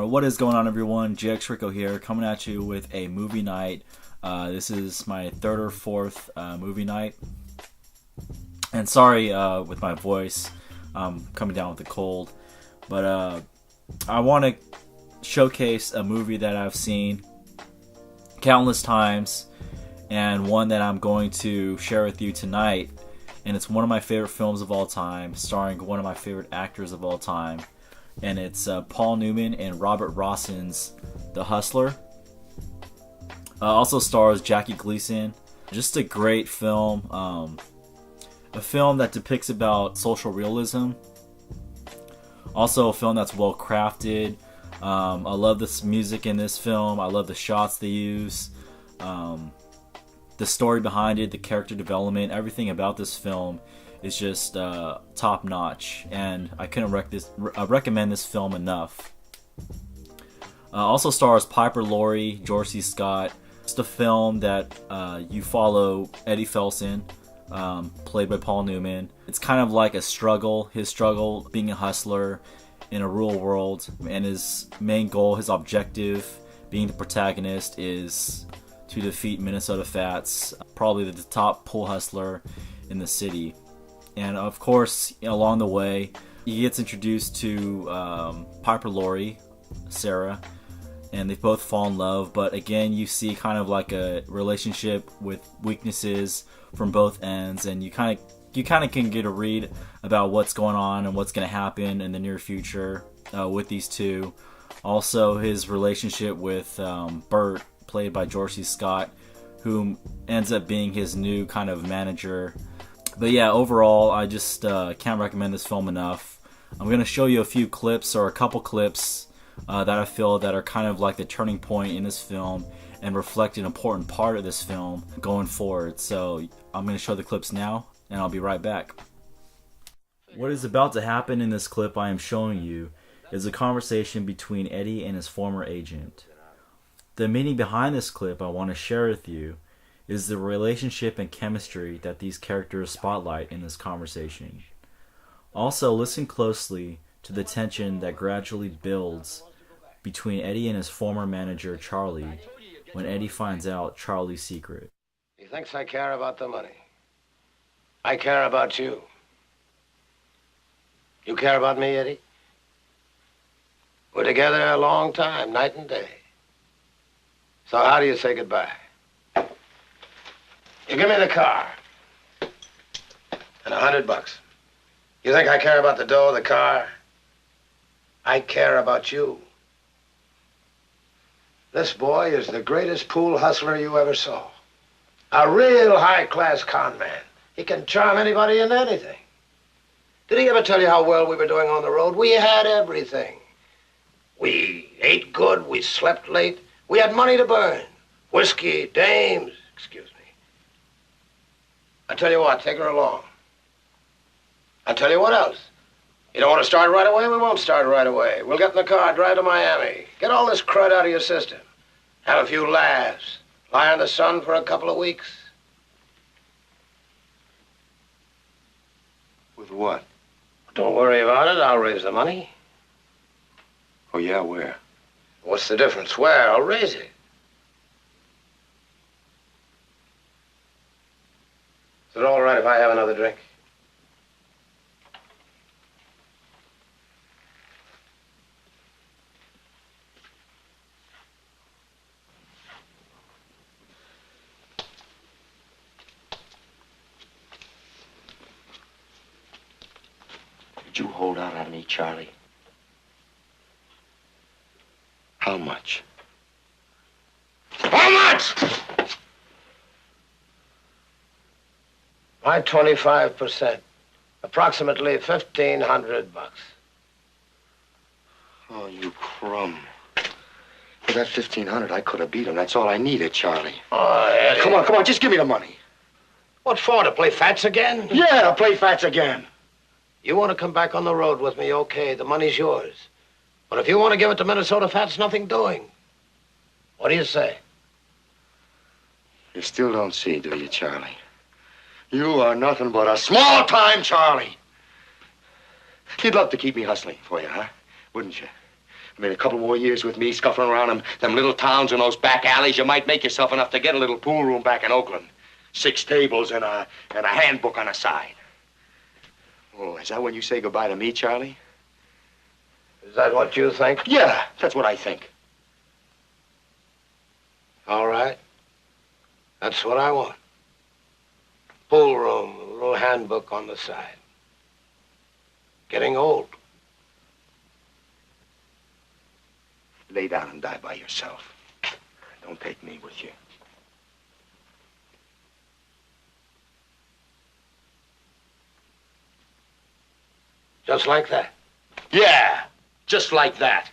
What is going on, everyone? Jayricofilms here, coming at you with a movie night. This is my third or fourth movie night. And sorry with my voice, I'm coming down with a cold. But I want to showcase a movie that I've seen countless times, and one that I'm going to share with you tonight. And it's one of my favorite films of all time, starring one of my favorite actors of all time. And it's Paul Newman and Robert Rosson's The Hustler. Also stars Jackie Gleason. Just a great film. A film that depicts about social realism. Also a film that's well crafted. I love this music in this film. I love the shots they use. The story behind it, the character development, everything about this film is just top notch, and I couldn't recommend this film enough. Also stars Piper Laurie, George C. Scott. It's a film that you follow Eddie Felson, played by Paul Newman. It's kind of like a struggle, his struggle being a hustler in a rural world, and his main goal, his objective, being the protagonist, is to defeat Minnesota Fats, probably the top pool hustler in the city. And of course, along the way, he gets introduced to Piper Laurie, Sarah, and they both fall in love. But again, you see kind of like a relationship with weaknesses from both ends, and you kind of can get a read about what's going on and what's going to happen in the near future with these two. Also, his relationship with Bert, played by George C. Scott, who ends up being his new kind of manager. But yeah, overall, I just can't recommend this film enough. I'm going to show you a few clips, or a couple clips, that I feel that are kind of like the turning point in this film and reflect an important part of this film going forward. So I'm going to show the clips now, and I'll be right back. What is about to happen in this clip I am showing you is a conversation between Eddie and his former agent. The meaning behind this clip I want to share with you is the relationship and chemistry that these characters spotlight in this conversation. Also, listen closely to the tension that gradually builds between Eddie and his former manager, Charlie, when Eddie finds out Charlie's secret. He thinks I care about the money. I care about you. You care about me, Eddie? We're together a long time, night and day. So how do you say goodbye? You give me the car and $100. You think I care about the dough, the car? I care about you. This boy is the greatest pool hustler you ever saw. A real high-class con man. He can charm anybody into anything. Did he ever tell you how well we were doing on the road? We had everything. We ate good, we slept late, we had money to burn. Whiskey, dames, excuse me. I tell you what, take her along. I'll tell you what else. You don't want to start right away? We won't start right away. We'll get in the car, drive to Miami. Get all this crud out of your system. Have a few laughs. Lie in the sun for a couple of weeks. With what? Don't worry about it. I'll raise the money. Oh, yeah, where? What's the difference? Where? I'll raise it. Is it all right if I have another drink? Did you hold out on me, Charlie? How much? How much? My 25%. Approximately $1,500. Oh, you crumb. For that $1,500, I could have beat him. That's all I needed, Charlie. Oh, Eddie. Come on, just give me the money. What for, to play fats again? Yeah, to play fats again. You want to come back on the road with me, okay. The money's yours. But if you want to give it to Minnesota Fats, nothing doing. What do you say? You still don't see, do you, Charlie? You are nothing but a small-time Charlie. You'd love to keep me hustling for you, huh? Wouldn't you? I mean, a couple more years with me scuffling around them little towns and those back alleys, you might make yourself enough to get a little pool room back in Oakland. 6 tables and a handbook on the side. Oh, is that when you say goodbye to me, Charlie? Is that what you think? Yeah, that's what I think. All right. That's what I want. Pool room, a little handbook on the side. Getting old. Lay down and die by yourself. Don't take me with you. Just like that. Yeah, just like that.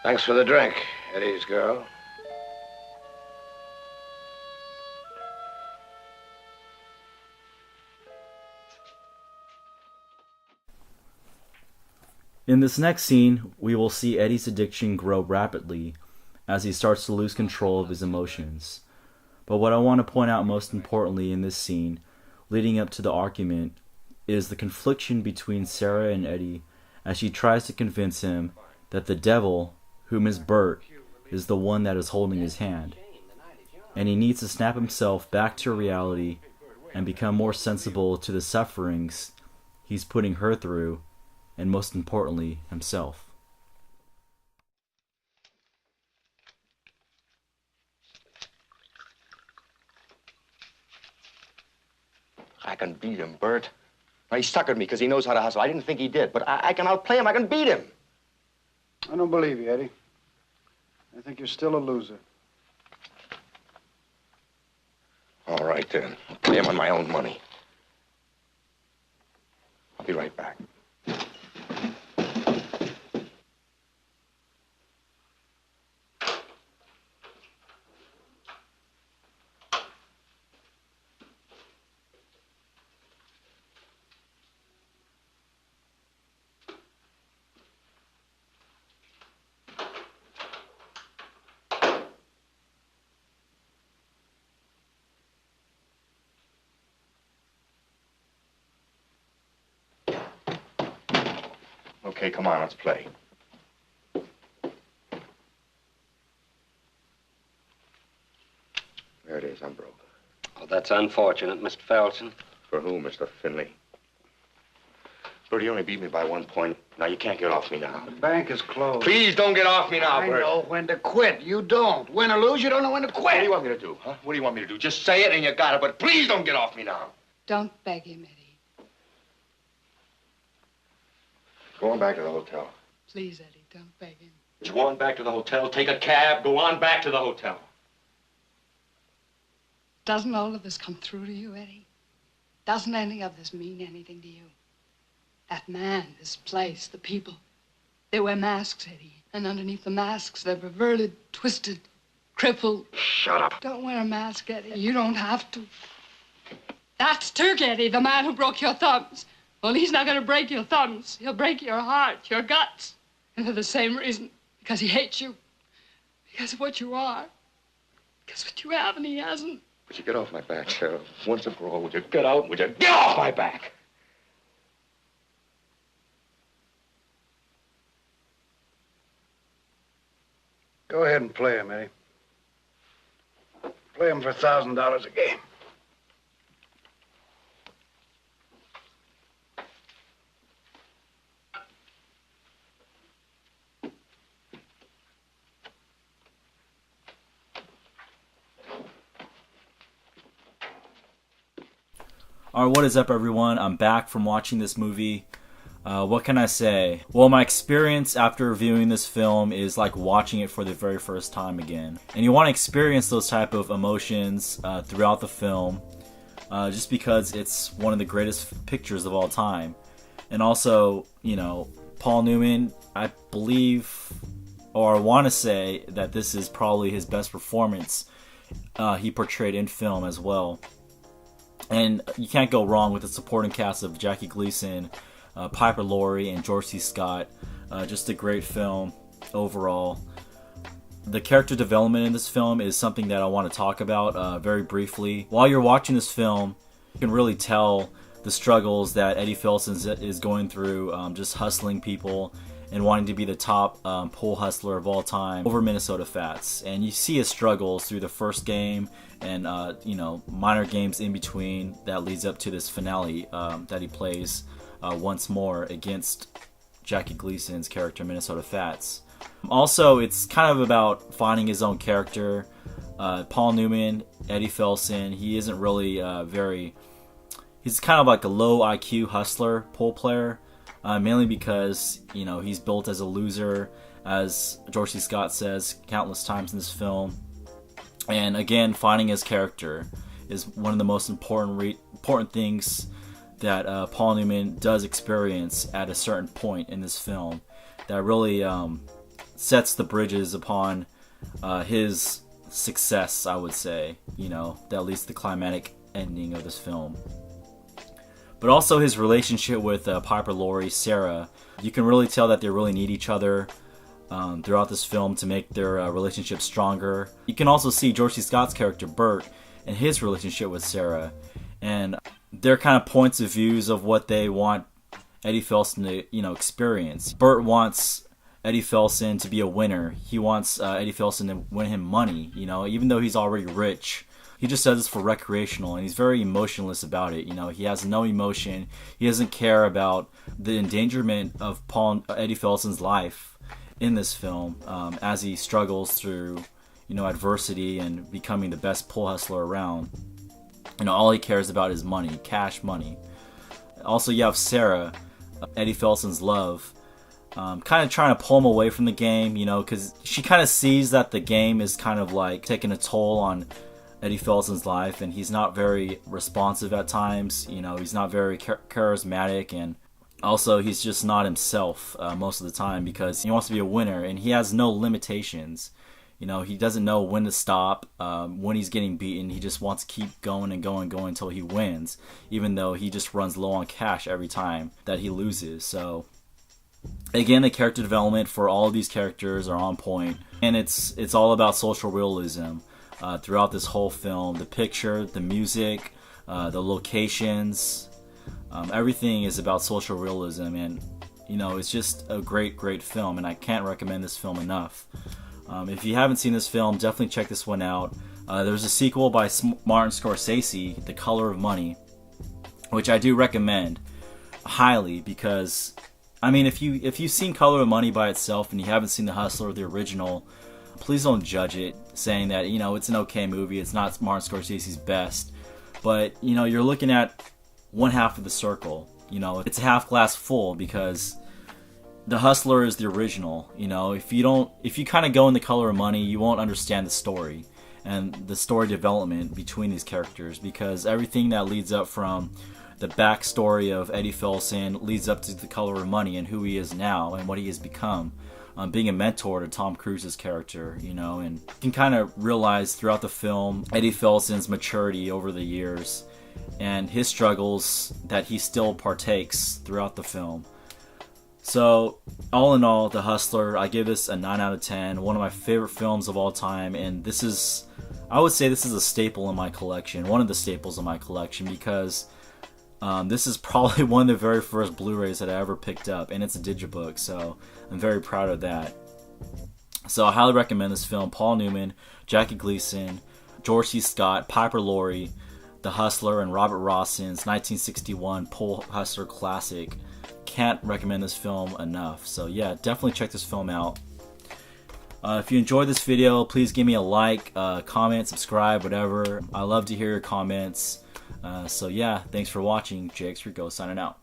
Thanks for the drink, Eddie's girl. In this next scene, we will see Eddie's addiction grow rapidly as he starts to lose control of his emotions. But what I want to point out most importantly in this scene, leading up to the argument, is the confliction between Sarah and Eddie as she tries to convince him that the devil, whom is Bert, is the one that is holding his hand. And he needs to snap himself back to reality and become more sensible to the sufferings he's putting her through, and most importantly, himself. I can beat him, Bert. Now, he suckered me because he knows how to hustle. I didn't think he did, but I can outplay him. I can beat him. I don't believe you, Eddie. I think you're still a loser. All right, then. I'll play him on my own money. I'll be right back. Okay, come on, let's play. There it is, I'm broke. Oh, that's unfortunate, Mr. Felton. For who, Mr. Finley? Bert, you only beat me by 1 point. Now, you can't get off me now. The bank is closed. Please don't get off me now, I Bert. know when to quit. You don't. Win or lose, you don't know when to What do quit. you want me to do, huh? What do you want me to do? Just say it and you got it, but please don't get off me now. Don't beg him, Eddie. Go on back to the hotel. Please, Eddie, don't beg him. Go on back to the hotel, take a cab, go on back to the hotel. Doesn't all of this come through to you, Eddie? Doesn't any of this mean anything to you? That man, this place, the people. They wear masks, Eddie. And underneath the masks, they're perverted, twisted, crippled. Shut up. Don't wear a mask, Eddie. You don't have to. That's Turk, Eddie, the man who broke your thumbs. Well, he's not going to break your thumbs. He'll break your heart, your guts. And for the same reason. Because he hates you. Because of what you are. Because of what you have and he hasn't. Would you get off my back, Sarah? Once and for all, would you get out? Would you get off my back? Go ahead and play him, Eddie. Play him for $1,000 a game. Alright, what is up everyone? I'm back from watching this movie. What can I say? Well, my experience after viewing this film is like watching it for the very first time again. And you want to experience those type of emotions throughout the film, just because it's one of the greatest pictures of all time. And also, you know, Paul Newman, I believe or I want to say that this is probably his best performance he portrayed in film as well. And you can't go wrong with the supporting cast of Jackie Gleason, Piper Laurie, and George C. Scott. Just a great film overall. The character development in this film is something that I want to talk about very briefly. While you're watching this film, you can really tell the struggles that Eddie Felson is going through, just hustling people and wanting to be the top pole hustler of all time over Minnesota Fats. And you see his struggles through the first game and minor games in between that leads up to this finale that he plays once more against Jackie Gleason's character Minnesota Fats. Also, it's kind of about finding his own character. Paul Newman, Eddie Felson, he isn't really he's kind of like a low IQ hustler pole player, mainly because, he's built as a loser, as George C. Scott says countless times in this film. And again, finding his character is one of the most important things that Paul Newman does experience at a certain point in this film that really sets the bridges upon his success, I would say, that leads to the climatic ending of this film. But also his relationship with Piper Laurie, Sarah. You can really tell that they really need each other throughout this film to make their relationship stronger. You can also see George C. Scott's character, Bert, and his relationship with Sarah. And their kind of points of views of what they want Eddie Felson to, experience. Bert wants Eddie Felson to be a winner. He wants Eddie Felson to win him money, even though he's already rich. He just does this for recreational, and he's very emotionless about it. He has no emotion. He doesn't care about the endangerment of Eddie Felson's life in this film as he struggles through, adversity and becoming the best pole hustler around. All he cares about is money, cash money. Also, you have Sarah, Eddie Felson's love, kind of trying to pull him away from the game, because she kind of sees that the game is kind of like taking a toll on Eddie Felson's life, and he's not very responsive at times. He's not very charismatic, and also he's just not himself most of the time because he wants to be a winner, and he has no limitations. He doesn't know when to stop, when he's getting beaten. He just wants to keep going and going and going until he wins, even though he just runs low on cash every time that he loses. So again, the character development for all of these characters are on point, and it's all about social realism throughout this whole film. The picture, the music, the locations, everything is about social realism, and it's just a great film, and I can't recommend this film enough. If you haven't seen this film, definitely check this one out. There's a sequel by Martin Scorsese, The Color of Money, which I do recommend highly because, if you've seen Color of Money by itself and you haven't seen The Hustler, the original, please don't judge it, saying that, it's an okay movie, it's not Martin Scorsese's best, but, you're looking at one half of the circle. It's a half glass full because The Hustler is the original. If you kind of go in The Color of Money, you won't understand the story and the story development between these characters, because everything that leads up from the backstory of Eddie Felson leads up to The Color of Money and who he is now and what he has become, being a mentor to Tom Cruise's character, and you can kind of realize throughout the film Eddie Felson's maturity over the years and his struggles that he still partakes throughout the film. So, all in all, The Hustler, I give this a 9 out of 10, one of my favorite films of all time, and I would say this is a staple in my collection, one of the staples in my collection, because this is probably one of the very first Blu-rays that I ever picked up, and it's a digibook, so I'm very proud of that. So I highly recommend this film. Paul Newman, Jackie Gleason, George C. Scott, Piper Laurie, The Hustler, and Robert Rosson's 1961 pole hustler classic. Can't recommend this film enough. So yeah, definitely check this film out. If you enjoyed this video, please give me a like, comment, subscribe, whatever. I love to hear your comments. So yeah, thanks for watching. Jayricofilms signing out.